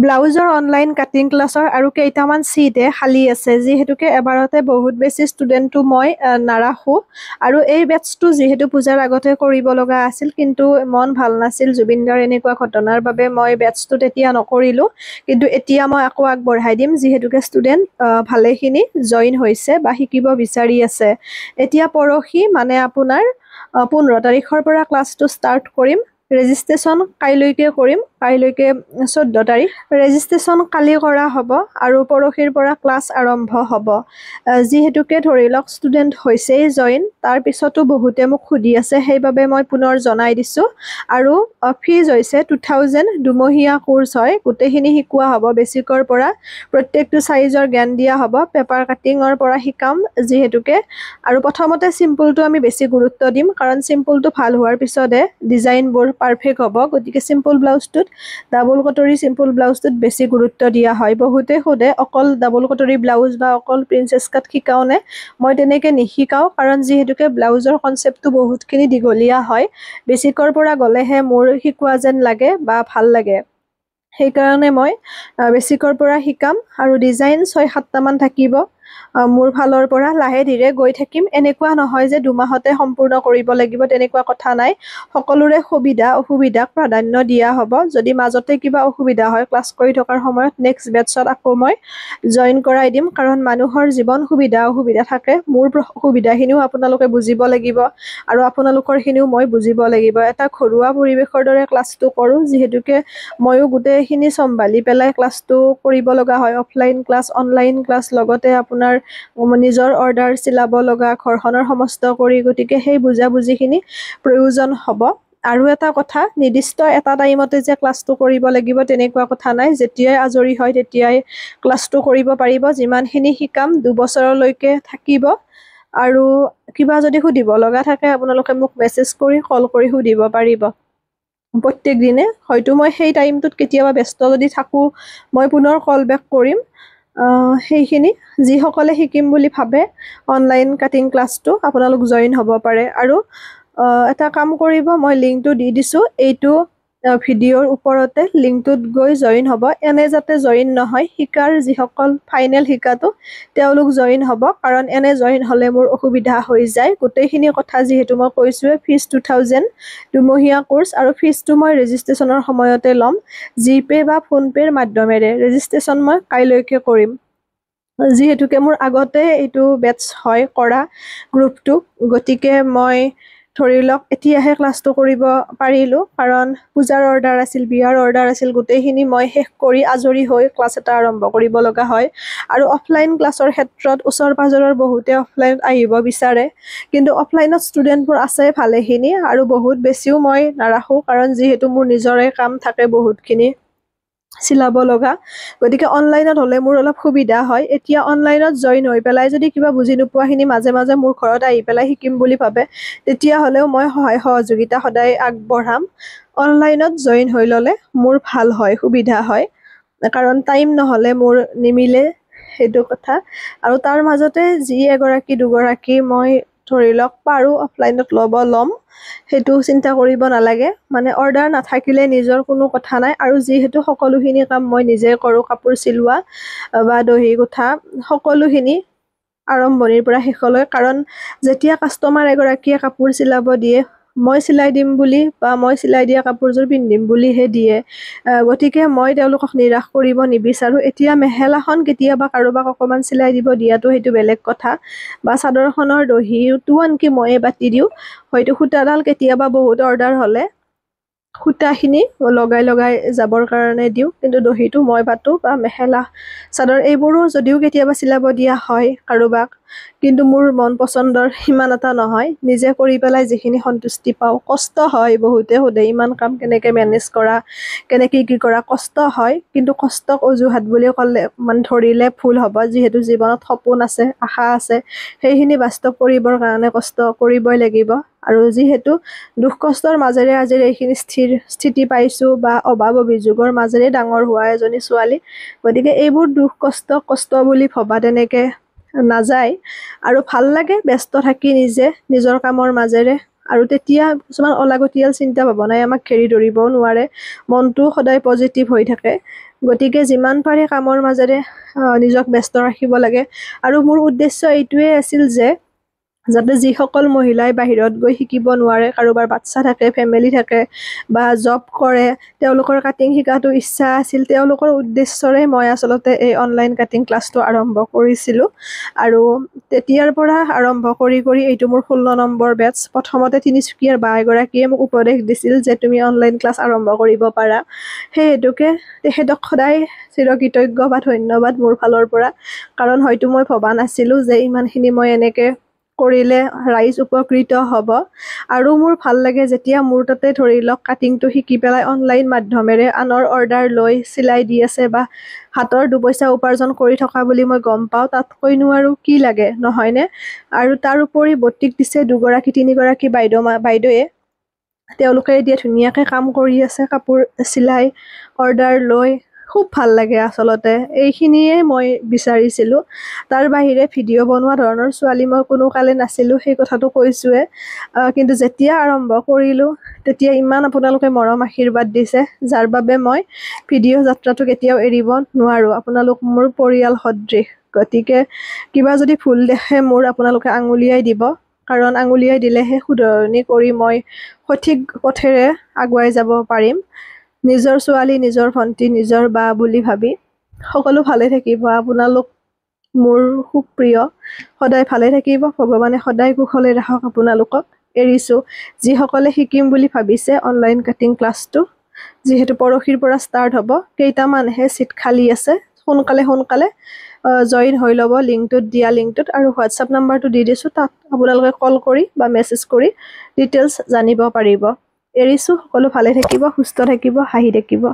ব্লাউজৰ online cutting ক্লাছৰ আৰু কেইটামান সিটে খালী আছে যিহেতুকে এবাৰতে বহুত বেছি ষ্টুডেণ্টটো মই নাৰাখোঁ আৰু এই বেটছটো যিহেতু পূজাৰ আগতে কৰিব লগা আছিল কিন্তু মন ভাল নাছিল জুবিনদাৰ এনেকুৱা ঘটনাৰ বাবে মই বেটছটো তেতিয়া নকৰিলোঁ কিন্তু এতিয়া মই আকৌ আগবঢ়াই দিম যিহেতুকে ষ্টুডেণ্ট ভালেখিনি জইন হৈছে বা শিকিব বিচাৰি আছে এতিয়া পৰহি মানে আপোনাৰ 15 তাৰিখৰ পৰা ক্লাছটো ষ্টাৰ্ট কৰিম ৰেজিষ্ট্ৰেশ্যন কাইলৈকে কৰিম কাইলৈকে 14 তাৰিখ ৰেজিষ্ট্ৰেশ্যন কালি কৰা হ'ব আৰু পৰহিৰ পৰা ক্লাছ আৰম্ভ হ'ব যিহেতুকে ধৰি লওক ষ্টুডেণ্ট হৈছেই জইন তাৰ পিছতো বহুতে মোক সুধি আছে সেইবাবে মই পুনৰ জনাই দিছোঁ আৰু ফিজ হৈছে 2000 দুমহীয়া কোৰ্চ হয় গোটেইখিনি শিকোৱা হ'ব বেছিকৰ পৰা প্ৰত্যেকটো সাইজৰ জ্ঞান দিয়া হ'ব পেপাৰ কাটিঙৰ পৰা শিকাম যিহেতুকে আৰু প্ৰথমতে সিম্পলটো আমি বেছি গুৰুত্ব দিম কাৰণ সিম্পলটো ভাল হোৱাৰ পিছতে ডিজাইনবোৰ পাৰফেক্ট হ'ব গতিকে সিম্পল ব্লাউজটোত ডাবল কটৰী সিম্পল ব্লাউজটোত বেছি গুৰুত্ব দিয়া হয় বহুতে সোধে অকল ডাবল কটৰী ব্লাউজ বা অকল প্ৰিন্সেছ কাট শিকাওনে মই তেনেকৈ নিশিকাওঁ কাৰণ যিহেতুকে ব্লাউজৰ কনচেপ্টটো বহুতখিনি দীঘলীয়া হয় বেছিকৰ পৰা গ'লেহে মোৰ শিকোৱা যেন লাগে বা ভাল লাগে সেইকাৰণে মই বেছিকৰ পৰা শিকাম আৰু ডিজাইন 6-7টা মান থাকিব মোৰ ফালৰ পৰা লাহে ধীৰে গৈ থাকিম এনেকুৱা নহয় যে দুমাহতে সম্পূৰ্ণ কৰিব লাগিব তেনেকুৱা কথা নাই সকলোৰে সুবিধা অসুবিধাক প্ৰাধান্য দিয়া হ'ব যদি মাজতে কিবা অসুবিধা হয় ক্লাছ কৰি থকাৰ সময়ত নেক্সট বেটছত আকৌ মই জইন কৰাই দিম কাৰণ মানুহৰ জীৱন সুবিধা অসুবিধা থাকে মোৰ সুবিধাখিনিও আপোনালোকে বুজিব লাগিব আৰু আপোনালোকৰখিনিও মই বুজিব লাগিব এটা ঘৰুৱা পৰিৱেশৰ দৰে ক্লাছটো কৰোঁ যিহেতুকে ময়ো গোটেইখিনি চম্ভালি পেলাই ক্লাছটো কৰিব লগা হয় অফলাইন ক্লাছ অনলাইন ক্লাছ লগতে আপোনাৰ নিজৰ অৰ্ডাৰ চিলাব লগা ঘৰখনৰ সমস্ত কৰি গতিকে সেই বুজাবুজিখিনি প্ৰয়োজন হ'ব আৰু এটা কথা নিৰ্দিষ্ট এটা টাইমতে যে ক্লাছটো কৰিব লাগিব তেনেকুৱা কথা নাই যেতিয়াই আজৰি হয় তেতিয়াই ক্লাছটো কৰিব পাৰিব যিমানখিনি শিকাম 2 বছৰলৈকে থাকিব আৰু কিবা যদি সুধিব লগা থাকে আপোনালোকে মোক মেছেজ কৰি কল কৰি সুধিব পাৰিব প্ৰত্যেক দিনে হয়তো মই সেই টাইমটোত কেতিয়াবা ব্যস্ত যদি থাকোঁ মই পুনৰ কল বেক কৰিম সেইখিনি যিসকলে শিকিম বুলি ভাবে অনলাইন কাটিং ক্লাছটো আপোনালোক জইন হ'ব পাৰে আৰু এটা কাম কৰিব মই লিংকটো দি দিছোঁ এইটো ভিডিঅ'ৰ ওপৰতে লিংকটোত গৈ জইন হ'ব এনে যাতে জইন নহয় শিকাৰ যিসকল ফাইনেল শিকাটো তেওঁলোক জইন হ'ব কাৰণ এনে জইন হ'লে মোৰ অসুবিধা হৈ যায় গোটেইখিনি কথা যিহেতু মই কৈছোঁৱে ফিজ 2000 দুমহীয়া কোৰ্চ আৰু ফিজটো মই ৰেজিষ্ট্ৰেশ্যনৰ সময়তে ল'ম জিপে বা ফোনপে'ৰ মাধ্যমেৰে ৰেজিষ্ট্ৰেশ্যন মই কাইলৈকে কৰিম যিহেতুকে মোৰ আগতে এইটো বেটছ হয় কৰা গ্ৰুপটো গতিকে মই ধৰি লওক এতিয়াহে ক্লাছটো কৰিব পাৰিলোঁ কাৰণ পূজাৰ অৰ্ডাৰ আছিল বিয়াৰ অৰ্ডাৰ আছিল গোটেইখিনি মই শেষ কৰি আজৰি হৈ ক্লাছ এটা আৰম্ভ কৰিব লগা হয় আৰু অফলাইন ক্লাছৰ ক্ষেত্ৰত ওচৰ পাজৰৰ বহুতে অফলাইন আহিব বিচাৰে কিন্তু অফলাইনত ষ্টুডেণ্টবোৰ আছে ভালেখিনি আৰু বহুত বেছিও মই নাৰাখোঁ কাৰণ যিহেতু মোৰ নিজৰে কাম থাকে বহুতখিনি চিলাব লগা গতিকে অনলাইনত হ'লে মোৰ অলপ সুবিধা হয় এতিয়া অনলাইনত জইন হৈ পেলাই যদি কিবা বুজি নোপোৱাখিনি মাজে মাজে মোৰ ঘৰত আহি পেলাই শিকিম বুলি ভাবে তেতিয়াহ'লেও মই সহায় সহযোগিতা সদায় আগবঢ়াম অনলাইনত জইন হৈ ল'লে মোৰ ভাল হয় সুবিধা হয় কাৰণ টাইম নহ'লে মোৰ নিমিলে সেইটো কথা আৰু তাৰ মাজতে যি এগৰাকী দুগৰাকী মই ধৰি লওক পাৰোঁ অফলাইনত ল'ম সেইটো চিন্তা কৰিব নালাগে মানে অৰ্ডাৰ নাথাকিলে নিজৰ কোনো কথা নাই আৰু যিহেতু সকলোখিনি কাম মই নিজে কৰোঁ কাপোৰ চিলোৱা বা দহি গোঠা সকলোখিনি আৰম্ভণিৰ পৰা শেষলৈ কাৰণ যেতিয়া কাষ্টমাৰ এগৰাকীয়ে কাপোৰ চিলাব দিয়ে মই চিলাই দিম বুলি বা মই চিলাই দিয়া কাপোৰযোৰ পিন্ধিম বুলিহে দিয়ে গতিকে মই তেওঁলোকক নিৰাশ কৰিব নিবিচাৰোঁ এতিয়া মেখেলাখন কেতিয়াবা কাৰোবাক অকণমান চিলাই দিব দিয়াটো সেইটো বেলেগ কথা বা চাদৰখনৰ দহিটো আনকি ময়ে বাতি দিওঁ হয়তো সূতাডাল কেতিয়াবা বহুত অৰ্ডাৰ হ'লে সূতাখিনি লগাই যাবৰ কাৰণে দিওঁ কিন্তু দহিটো মই বাতোঁ বা মেখেলা চাদৰ এইবোৰো যদিও কেতিয়াবা চিলাব দিয়া হয় কাৰোবাক কিন্তু মোৰ মন পচন্দৰ সিমান এটা নহয় নিজে কৰি পেলাই যিখিনি সন্তুষ্টি পাওঁ কষ্ট হয় বহুতে সোধে ইমান কাম কেনেকৈ মেনেজ কৰা কেনেকৈ কি কৰা কষ্ট হয় কিন্তু কষ্টক অজুহাত বুলি ক'লে মানে ধৰিলে ভুল হ'ব যিহেতু জীৱনত সপোন আছে আশা আছে সেইখিনি বাস্তৱ কৰিবৰ কাৰণে কষ্ট কৰিবই লাগিব আৰু যিহেতু দুখ কষ্টৰ মাজেৰে আজি এইখিনি স্থিতি পাইছোঁ বা অভাৱ অভিযোগৰ মাজেৰে ডাঙৰ হোৱা এজনী ছোৱালী গতিকে এইবোৰ দুখ কষ্ট বুলি ভবা তেনেকৈ নাযায় আৰু ভাল লাগে ব্যস্ত থাকি নিজৰ কামৰ মাজেৰে আৰু তেতিয়া কিছুমান অলাগতিয়াল চিন্তা ভাৱনাই আমাক ঘেৰি ধৰিবও নোৱাৰে মনটো সদায় পজিটিভ হৈ থাকে গতিকে যিমান পাৰে কামৰ মাজেৰে নিজক ব্যস্ত ৰাখিব লাগে আৰু মোৰ উদ্দেশ্য এইটোৱে আছিল যে যাতে যিসকল মহিলাই বাহিৰত গৈ শিকিব নোৱাৰে, কাৰোবাৰ বাচ্চা থাকে, ফেমিলি থাকে বা জব কৰে, তেওঁলোকৰ কাটিং শিকাটো ইচ্ছা আছিল, তেওঁলোকৰ উদ্দেশ্যৰে মই আচলতে এই অনলাইন কাটিং ক্লাছটো আৰম্ভ কৰিছিলোঁ। আৰু তেতিয়াৰ পৰা আৰম্ভ কৰি এইটো মোৰ 16 নম্বৰ বেটছ। প্ৰথমতে তিনিচুকীয়াৰ বা এগৰাকীয়ে মোক উপদেশ দিছিল যে তুমি অনলাইন ক্লাছ আৰম্ভ কৰিব পাৰা। সেই হেতুকে তেখেতক সদায় চিৰকৃতজ্ঞ বা ধন্যবাদ মোৰ ফালৰ পৰা, কাৰণ হয়তো মই ভবা নাছিলোঁ যে ইমানখিনি মই এনেকৈ কৰিলে ৰাইজ উপকৃত হ'ব। আৰু মোৰ ভাল লাগে যেতিয়া মোৰ তাতে ধৰি লওক কাটিংটো শিকি পেলাই অনলাইন মাধ্যমেৰে আনৰ অৰ্ডাৰ লৈ চিলাই দি আছে বা হাতৰ দুপইচা উপাৰ্জন কৰি থকা বুলি মই গম পাওঁ, তাতকৈনো আৰু কি লাগে, নহয়নে? আৰু তাৰ উপৰি বটিক দিছে 2-3গৰাকী বাইদেৱে, তেওঁলোকে এতিয়া ধুনীয়াকৈ কাম কৰি আছে, কাপোৰ চিলাই অৰ্ডাৰ লৈ। খুব ভাল লাগে আচলতে, এইখিনিয়ে মই বিচাৰিছিলোঁ। তাৰ বাহিৰে ভিডিঅ' বনোৱা ধৰণৰ ছোৱালী মই কোনো কালে নাছিলোঁ, সেই কথাটো কৈছোঁৱে। কিন্তু যেতিয়া আৰম্ভ কৰিলোঁ তেতিয়া ইমান আপোনালোকে মৰম আশীৰ্বাদ দিছে, যাৰ বাবে মই ভিডিঅ' যাত্ৰাটো কেতিয়াও এৰিব নোৱাৰোঁ। আপোনালোক মোৰ পৰিয়াল সদৃশ, গতিকে কিবা যদি ভুল দেখে মোৰ আপোনালোকে আঙুলিয়াই দিব, কাৰণ আঙুলিয়াই দিলেহে শুধৰণি কৰি মই সঠিক পথেৰে আগুৱাই যাব পাৰিম। নিজৰ ছোৱালী, নিজৰ ভণ্টি, নিজৰ বা বুলি ভাবি সকলো ভালে থাকিব। আপোনালোক মোৰ খুব প্ৰিয়, সদায় ভালে থাকিব। ভগৱানে সদায় কুশলে ৰাখক আপোনালোকক। এৰিছোঁ। যিসকলে শিকিম বুলি ভাবিছে অনলাইন কাটিং ক্লাছটো, যিহেতু পৰহিৰ পৰা ষ্টাৰ্ট হ'ব, কেইটামানহে ছিট খালী আছে, সোনকালে জইন হৈ ল'ব দিয়া লিংকটোত। আৰু হোৱাটছআপ নাম্বাৰটো দি দিছোঁ, তাত আপোনালোকে কল কৰি বা মেছেজ কৰি ডিটেইলছ জানিব পাৰিব। এৰিছোঁ। সকলো ভালে থাকিব, সুস্থ থাকিব, হাঁহি থাকিব।